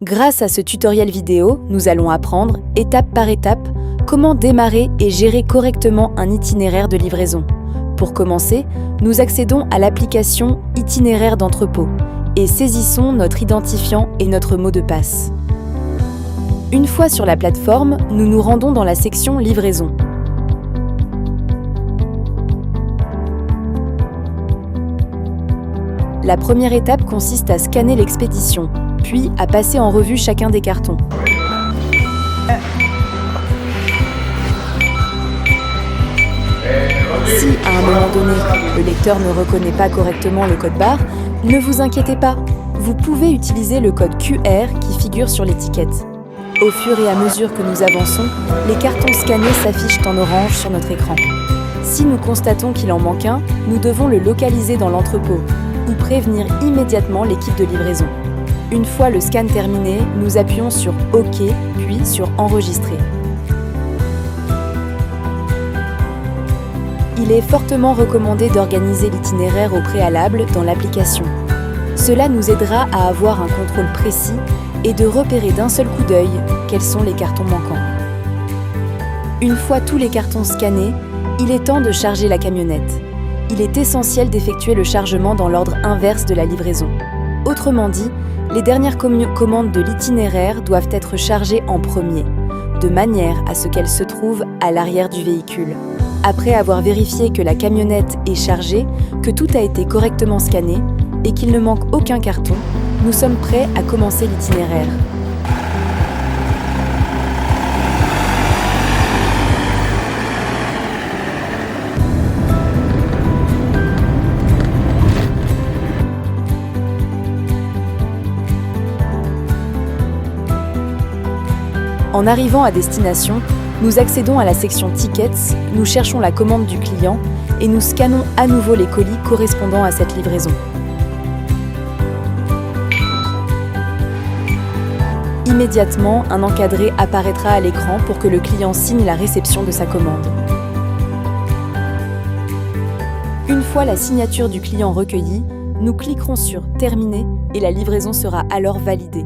Grâce à ce tutoriel vidéo, nous allons apprendre, étape par étape, comment démarrer et gérer correctement un itinéraire de livraison. Pour commencer, nous accédons à l'application Itinéraire d'entrepôt et saisissons notre identifiant et notre mot de passe. Une fois sur la plateforme, nous nous rendons dans la section Livraison. La première étape consiste à scanner l'expédition, puis à passer en revue chacun des cartons. Si, à un moment donné, le lecteur ne reconnaît pas correctement le code barre, ne vous inquiétez pas, vous pouvez utiliser le code QR qui figure sur l'étiquette. Au fur et à mesure que nous avançons, les cartons scannés s'affichent en orange sur notre écran. Si nous constatons qu'il en manque un, nous devons le localiser dans l'entrepôt ou prévenir immédiatement l'équipe de livraison. Une fois le scan terminé, nous appuyons sur OK, puis sur Enregistrer. Il est fortement recommandé d'organiser l'itinéraire au préalable dans l'application. Cela nous aidera à avoir un contrôle précis et de repérer d'un seul coup d'œil quels sont les cartons manquants. Une fois tous les cartons scannés, il est temps de charger la camionnette. Il est essentiel d'effectuer le chargement dans l'ordre inverse de la livraison. Autrement dit, les dernières commandes de l'itinéraire doivent être chargées en premier, de manière à ce qu'elles se trouvent à l'arrière du véhicule. Après avoir vérifié que la camionnette est chargée, que tout a été correctement scanné et qu'il ne manque aucun carton, nous sommes prêts à commencer l'itinéraire. En arrivant à destination, nous accédons à la section Tickets, nous cherchons la commande du client et nous scannons à nouveau les colis correspondant à cette livraison. Immédiatement, un encadré apparaîtra à l'écran pour que le client signe la réception de sa commande. Une fois la signature du client recueillie, nous cliquerons sur Terminer et la livraison sera alors validée.